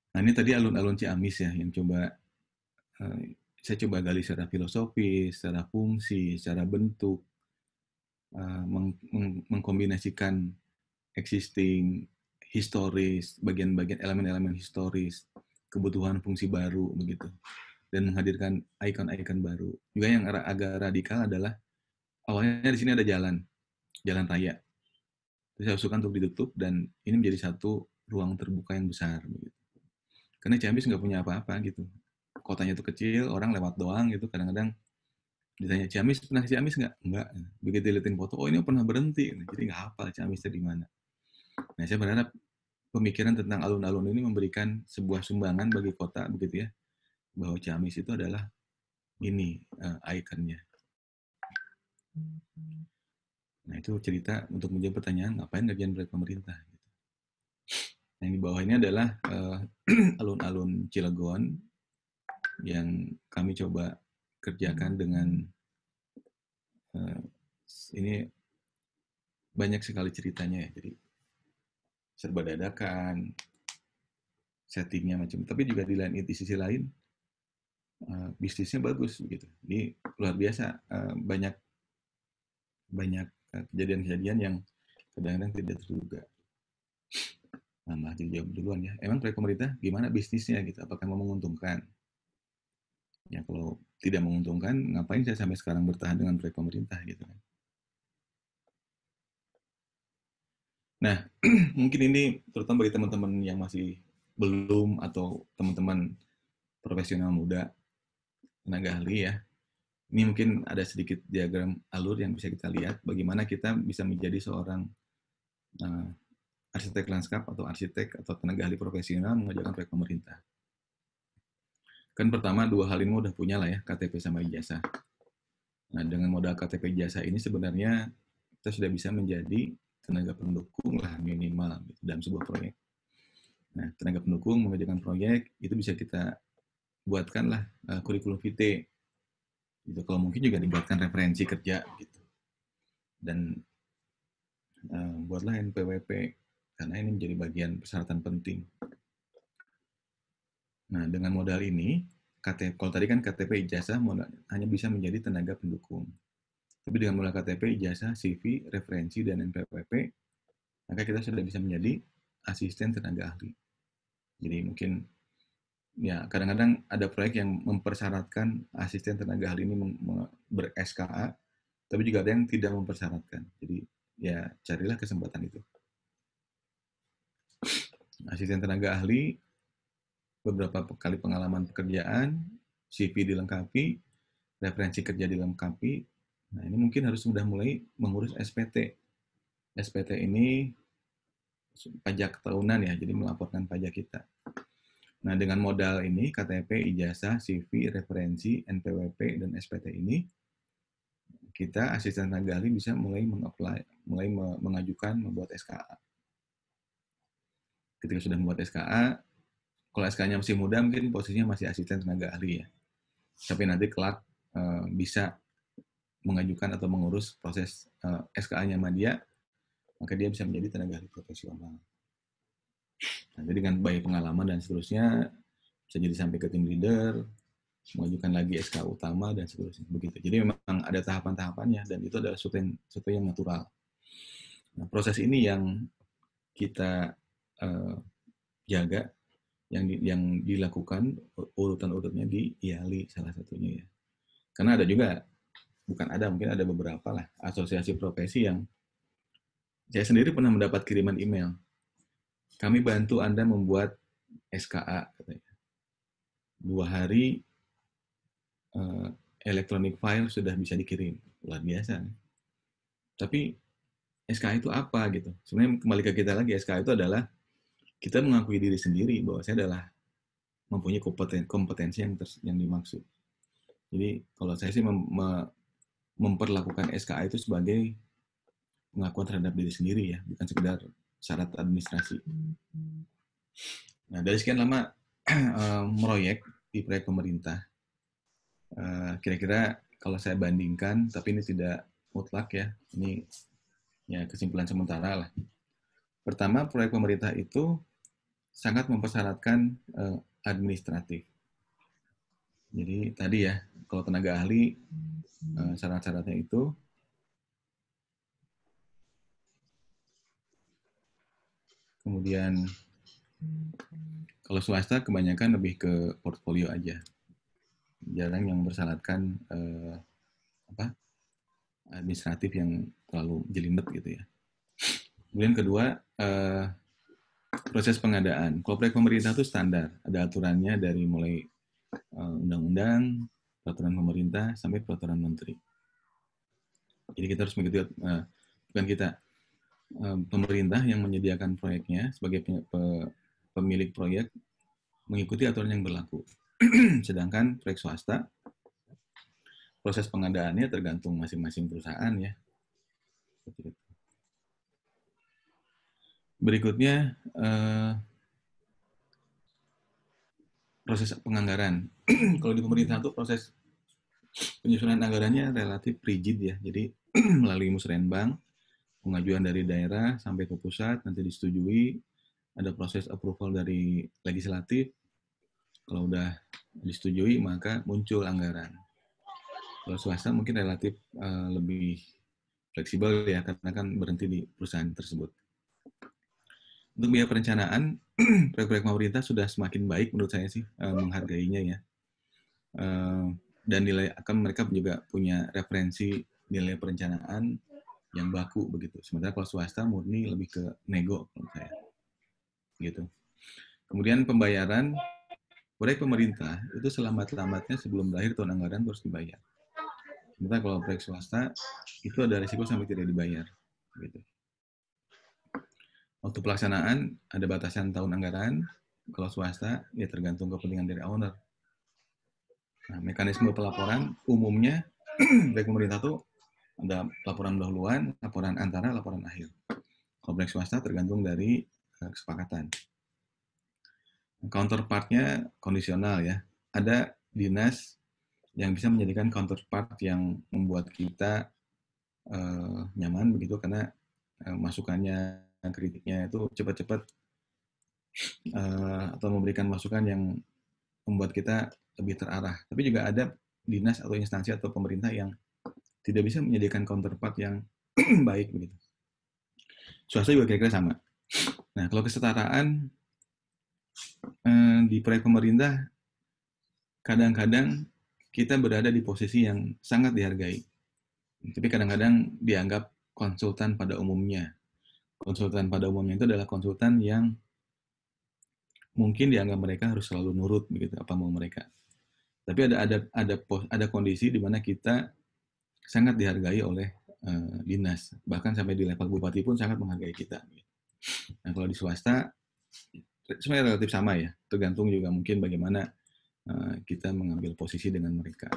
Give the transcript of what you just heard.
Nah ini tadi alun-alun Ciamis ya, yang saya coba gali secara filosofis, secara fungsi, secara bentuk, mengkombinasikan existing, historis, bagian-bagian elemen-elemen historis, kebutuhan fungsi baru begitu, dan menghadirkan ikon-ikon baru. Juga yang agak radikal adalah awalnya di sini ada jalan raya. Terus saya usulkan untuk ditutup dan ini menjadi satu ruang terbuka yang besar begitu. Karena Ciamis nggak punya apa-apa gitu. Kotanya itu kecil, orang lewat doang gitu. Kadang-kadang ditanya Ciamis, pernah ke Ciamis nggak? Nggak. Begitu liatin foto, oh ini pernah berhenti. Jadi nggak hafal Ciamis itu di mana. Nah saya berharap pemikiran tentang alun-alun ini memberikan sebuah sumbangan bagi kota begitu ya, bahwa Ciamis itu adalah ini ikonnya. Nah itu cerita untuk menjawab pertanyaan ngapain ngerjain proyek pemerintah. Yang di bawah ini adalah alun-alun Cilegon yang kami coba kerjakan dengan ini banyak sekali ceritanya ya. Jadi serba dadakan, settingnya macam. Tapi juga di sisi lain bisnisnya bagus gitu. Ini luar biasa banyak kejadian-kejadian yang kadang-kadang tidak terduga. Nah, dijawab duluan ya. Emang proyek pemerintah gimana bisnisnya gitu? Apakah mau menguntungkan? Ya kalau tidak menguntungkan, ngapain saya sampai sekarang bertahan dengan proyek pemerintah gitu kan? Nah, mungkin ini terutama bagi teman-teman yang masih belum atau teman-teman profesional muda, tenaga ahli ya. Ini mungkin ada sedikit diagram alur yang bisa kita lihat bagaimana kita bisa menjadi seorang uh, arsitek lanskap atau arsitek atau tenaga ahli profesional mengerjakan proyek pemerintah. Kan pertama dua hal ini udah punya lah ya, KTP sama ijazah. Nah, dengan modal KTP ijazah ini sebenarnya kita sudah bisa menjadi tenaga pendukung lah minimal gitu, dalam sebuah proyek. Nah, tenaga pendukung mengerjakan proyek itu bisa kita buatkan lah kurikulum vitae gitu. Kalau mungkin juga dibuatkan referensi kerja gitu. Dan buatlah NPWP karena ini menjadi bagian persyaratan penting. Nah, dengan modal ini, kalau tadi kan KTP ijazah hanya bisa menjadi tenaga pendukung. Tapi dengan modal KTP, ijazah, CV, referensi, dan NPWP, maka kita sudah bisa menjadi asisten tenaga ahli. Jadi mungkin ya kadang-kadang ada proyek yang mempersyaratkan asisten tenaga ahli ini ber-SKA, tapi juga ada yang tidak mempersyaratkan. Jadi ya carilah kesempatan itu. Asisten tenaga ahli, beberapa kali pengalaman pekerjaan, CV dilengkapi, referensi kerja dilengkapi. Nah ini mungkin harus sudah mulai mengurus SPT. SPT ini pajak tahunan ya, jadi melaporkan pajak kita. Nah, dengan modal ini, KTP, ijazah, CV, referensi, NPWP, dan SPT ini, kita asisten tenaga ahli bisa mulai mengajukan, membuat SKA. Ketika sudah membuat SKA, kalau SKA-nya masih muda, mungkin posisinya masih asisten tenaga ahli ya. Tapi nanti kelak bisa mengajukan atau mengurus proses SKA-nya sama dia, maka dia bisa menjadi tenaga ahli profesional. Nah, jadi dengan banyak pengalaman dan seterusnya, bisa jadi sampai ke tim leader, mengajukan lagi SK utama dan seterusnya begitu. Jadi memang ada tahapan-tahapannya dan itu adalah sesuatu yang natural. Nah, proses ini yang kita jaga, yang dilakukan urutan-urutnya di IALI salah satunya ya. Karena ada juga, bukan ada, mungkin ada beberapa lah asosiasi profesi yang saya sendiri pernah mendapat kiriman email. Kami bantu Anda membuat SKA katanya. 2 hari electronic file sudah bisa dikirim. Luar biasa. Tapi SKA itu apa gitu? Sebenarnya kembali ke kita lagi, SKA itu adalah kita mengakui diri sendiri bahwa saya adalah mempunyai kompetensi yang dimaksud. Jadi kalau saya sih memperlakukan SKA itu sebagai pengakuan terhadap diri sendiri ya, bukan sekedar syarat administrasi. Nah dari sekian lama meroyek di proyek pemerintah, kira-kira kalau saya bandingkan, tapi ini tidak mutlak ya, ini ya kesimpulan sementara lah. Pertama, proyek pemerintah itu sangat mempersyaratkan administratif. Jadi tadi ya, kalau tenaga ahli syarat-syaratnya itu, kemudian kalau swasta kebanyakan lebih ke portfolio aja, jarang yang bersyaratkan administratif yang terlalu jelimet gitu ya. Kemudian kedua, proses pengadaan. Kalau proyek pemerintah itu standar, ada aturannya dari mulai undang-undang, peraturan pemerintah, sampai peraturan menteri. Jadi kita harus mengikuti, bukan kita, pemerintah yang menyediakan proyeknya sebagai pemilik proyek mengikuti aturan yang berlaku. Sedangkan proyek swasta, proses pengadaannya tergantung masing-masing perusahaan ya. Berikutnya, proses penganggaran. Kalau di pemerintah itu proses penyusunan anggarannya relatif rigid ya. Jadi melalui musrenbang, pengajuan dari daerah sampai ke pusat, nanti disetujui, ada proses approval dari legislatif. Kalau udah disetujui, maka muncul anggaran. Kalau swasta mungkin relatif lebih fleksibel ya, karena kan berhenti di perusahaan tersebut. Untuk biaya perencanaan, proyek-proyek pemerintah sudah semakin baik menurut saya sih, menghargainya ya. Dan nilai akan mereka juga punya referensi nilai perencanaan yang baku begitu. Sementara kalau swasta murni lebih ke nego menurut saya. Gitu. Kemudian pembayaran proyek pemerintah itu selambat-lambatnya sebelum berakhir tahun anggaran harus dibayar. Sementara kalau proyek swasta itu ada risiko sampai tidak dibayar. Gitu. Waktu pelaksanaan ada batasan tahun anggaran. Kalau swasta ya tergantung kepentingan dari owner. Nah, mekanisme pelaporan umumnya proyek pemerintah tuh ada laporan dahuluan, laporan antara, laporan akhir. Kalau proyek swasta tergantung dari kesepakatan. Counterpart-nya kondisional ya. Ada dinas yang bisa menjadikan counterpart yang membuat kita nyaman begitu karena masukannya, kritiknya itu cepat-cepat atau memberikan masukan yang membuat kita lebih terarah. Tapi juga ada dinas atau instansi atau pemerintah yang tidak bisa menyediakan counterpart yang baik begitu. Swasta juga kira-kira sama. Nah, kalau kesetaraan di proyek pemerintah kadang-kadang kita berada di posisi yang sangat dihargai. Tapi kadang-kadang dianggap konsultan pada umumnya. Konsultan pada umumnya itu adalah konsultan yang mungkin dianggap mereka harus selalu nurut begitu apa mau mereka. Tapi ada kondisi di mana kita sangat dihargai oleh dinas, bahkan sampai di level bupati pun sangat menghargai kita. Nah, kalau di swasta sebenarnya relatif sama ya, tergantung juga mungkin bagaimana kita mengambil posisi dengan mereka.